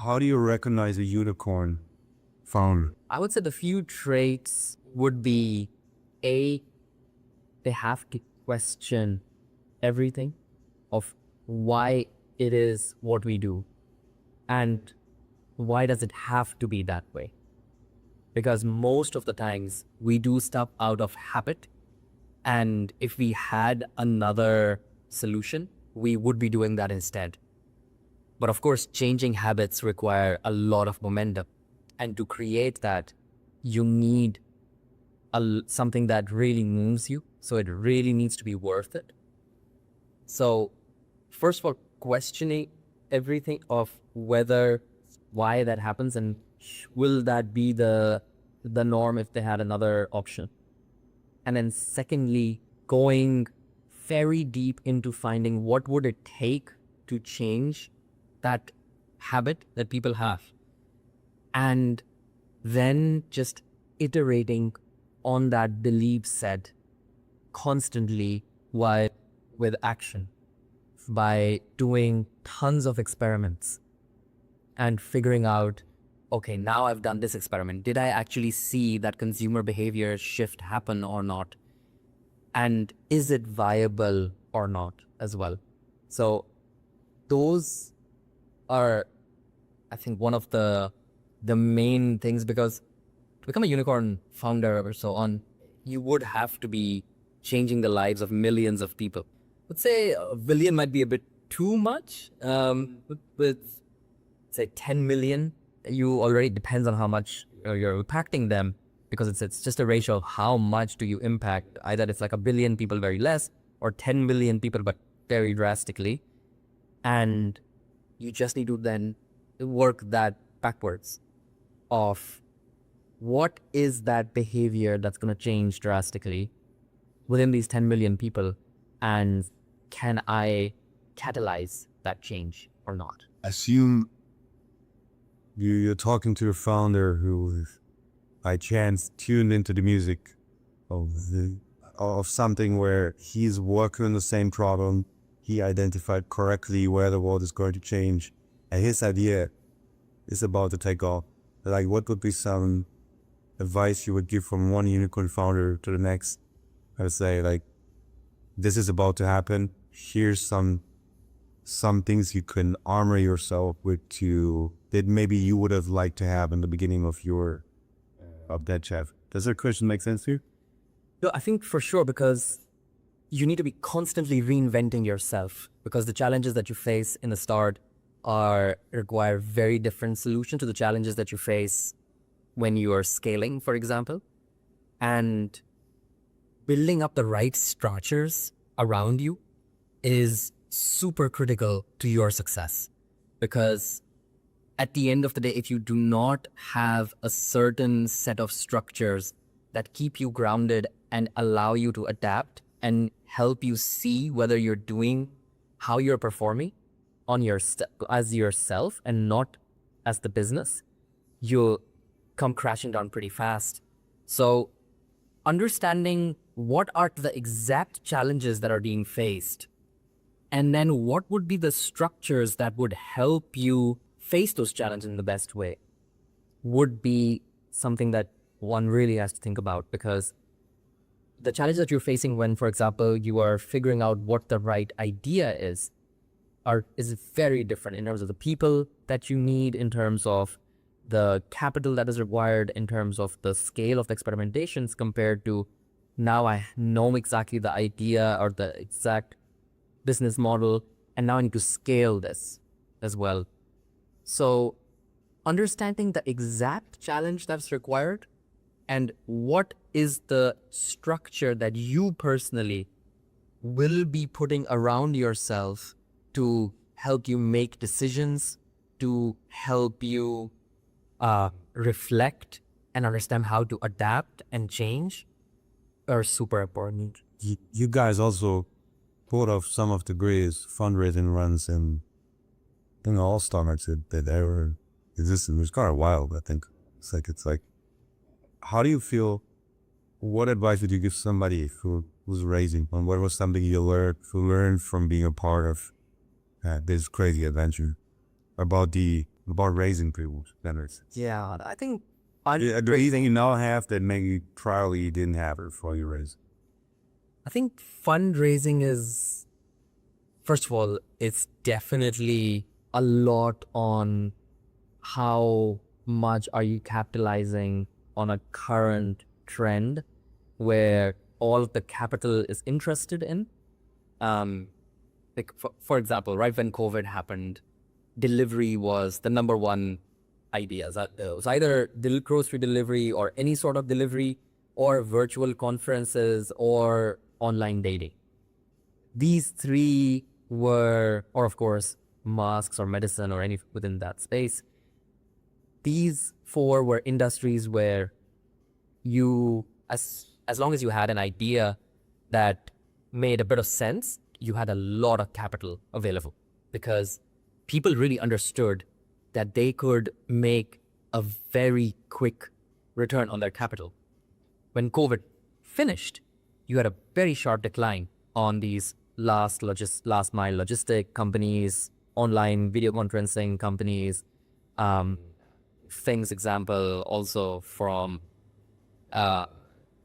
How do you recognize a unicorn founder? I would say the few traits would be A, they have to question everything of why it is what we do and why does it have to be that way. Because most of the times we do stuff out of habit, and if we had another solution, we would be doing that instead. But of course, changing habits require a lot of momentum. And to create that, you need something that really moves you. So it really needs to be worth it. So first of all, questioning everything of why that happens, and will that be the norm if they had another option. And then secondly, going very deep into finding what would it take to change that habit that people have. And then just iterating on that belief set constantly with action, by doing tons of experiments and figuring out, okay, now I've done this experiment. Did I actually see that consumer behavior shift happen or not? And is it viable or not as well? So those are, I think, one of the main things, because to become a unicorn founder or so on, you would have to be changing the lives of millions of people. I would say a billion might be a bit too much. With say 10 million, you already depends on how much you're impacting them, because it's just a ratio of how much do you impact. Either it's like a billion people very less, or 10 million people but very drastically. And you just need to then work that backwards of what is that behavior that's going to change drastically within these 10 million people, and can I catalyze that change or not? Assume you're talking to a founder who by chance tuned into the music of something where he's working on the same problem. He identified correctly where the world is going to change, and his idea is about to take off. Like, what would be some advice you would give from one unicorn founder to the next? I would say, like, this is about to happen. Here's some things you can armor yourself with that maybe you would have liked to have in the beginning of that chat. Does that question make sense to you? No, I think for sure, because you need to be constantly reinventing yourself, because the challenges that you face in the start require very different solutions to the challenges that you face when you are scaling, for example. And building up the right structures around you is super critical to your success, because at the end of the day, if you do not have a certain set of structures that keep you grounded and allow you to adapt and help you see whether you're doing, how you're performing on as yourself and not as the business, you'll come crashing down pretty fast. So understanding what are the exact challenges that are being faced, and then what would be the structures that would help you face those challenges in the best way, would be something that one really has to think about. Because the challenges that you're facing when, for example, you are figuring out what the right idea is very different in terms of the people that you need, in terms of the capital that is required, in terms of the scale of the experimentations, compared to now I know exactly the idea or the exact business model, and now I need to scale this as well. So understanding the exact challenge that's required and what is the structure that you personally will be putting around yourself to help you make decisions, to help you reflect and understand how to adapt and change, are super important. You guys also pulled off some of the greatest fundraising runs in all startups that ever existed. It was kind of wild, I think. It's like, how do you feel? What advice would you give somebody who was raising? And what was something you learned from being a part of this crazy adventure about the about raising people. That makes sense. Yeah, I think Yeah, do you think you now have that maybe probably you didn't have before you raised? I think fundraising is, first of all, it's definitely a lot on how much are you capitalizing on a current trend where all of the capital is interested in. Like for example, right when COVID happened, delivery was the number one idea. It was either grocery delivery or any sort of delivery or virtual conferences or online dating. These three were, or of course, masks or medicine or any within that space. These four were industries where you, as long as you had an idea that made a bit of sense, you had a lot of capital available because people really understood that they could make a very quick return on their capital. When COVID finished, you had a very sharp decline on these last mile logistic companies, online video conferencing companies. Things example also from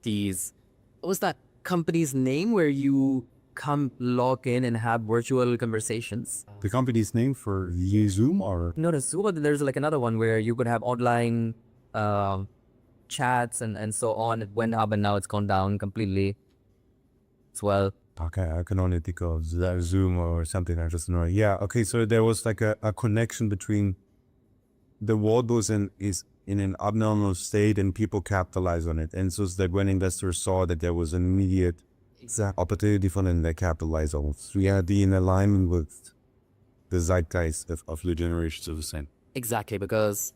these, what was that company's name where you come log in and have virtual conversations? The company's name for Zoom or? No, there's like another one where you could have online chats and so on. It went up and now it's gone down completely as well. Okay, I can only think of Zoom or something. I just know. Yeah. Okay. So there was like a connection between the world was is in an abnormal state and people capitalize on it. And so it's like when investors saw that there was an immediate opportunity for them, they capitalize on it. So yeah, the in alignment with the zeitgeist of the generations of the same. Exactly, because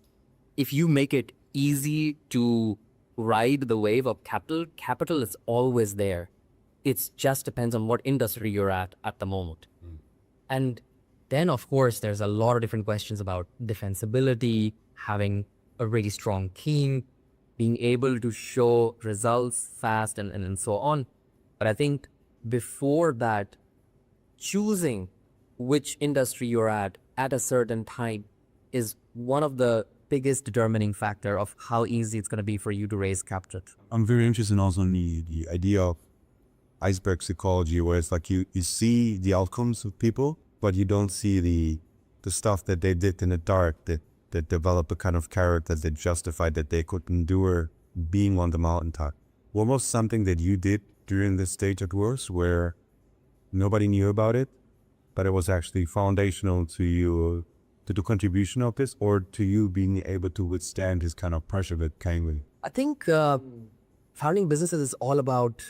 if you make it easy to ride the wave of capital is always there. It just depends on what industry you're at the moment. And then, of course, there's a lot of different questions about defensibility, having a really strong team, being able to show results fast and so on. But I think before that, choosing which industry you're at a certain time is one of the biggest determining factor of how easy it's going to be for you to raise capital. I'm very interested also in the idea of iceberg psychology, where it's like you see the outcomes of people, but you don't see the stuff that they did in the dark that develop a kind of character that justified that they could endure being on the mountaintop. What was something that you did during this stage at worst where nobody knew about it, but it was actually foundational to you, to the contribution of this, or to you being able to withstand this kind of pressure that came with it? I think founding businesses is all about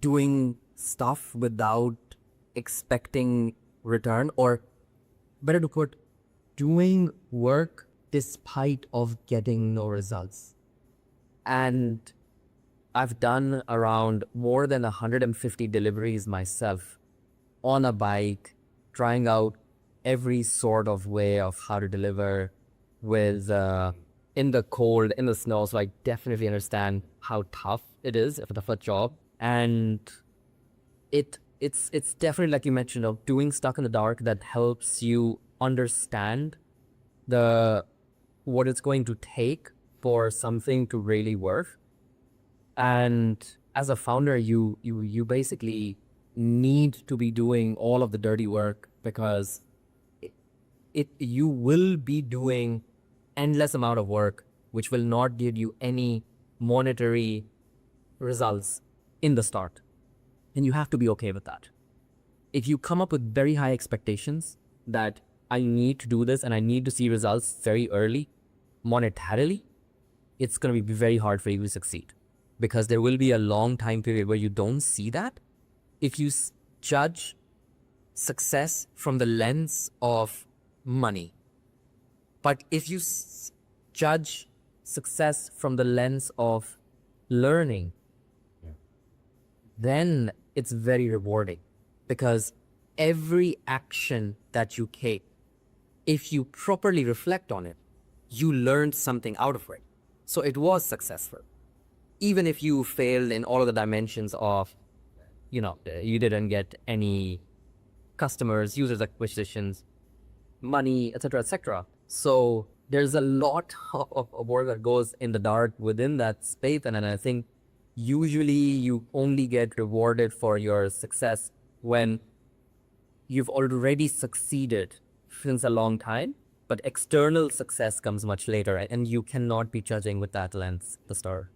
doing stuff without expecting return, or better to put, doing work despite of getting no results. And I've done around more than 150 deliveries myself on a bike, trying out every sort of way of how to deliver with in the cold, in the snow. So I definitely understand how tough it is for the first job. And it's definitely, like you mentioned, of doing stuff in the dark that helps you understand what it's going to take for something to really work. And as a founder, you basically need to be doing all of the dirty work, because you will be doing endless amount of work which will not give you any monetary results in the start. And you have to be okay with that. If you come up with very high expectations that I need to do this and I need to see results very early monetarily, it's going to be very hard for you to succeed, because there will be a long time period where you don't see that. If you judge success from the lens of money, but if you judge success from the lens of learning, then it's very rewarding, because every action that you take, if you properly reflect on it, you learned something out of it. So it was successful. Even if you failed in all of the dimensions of, you didn't get any customers, users acquisitions, money, etc., etc. So there's a lot of work that goes in the dark within that space. And I think usually you only get rewarded for your success when you've already succeeded since a long time. But external success comes much later, and you cannot be judging with that lens, the star.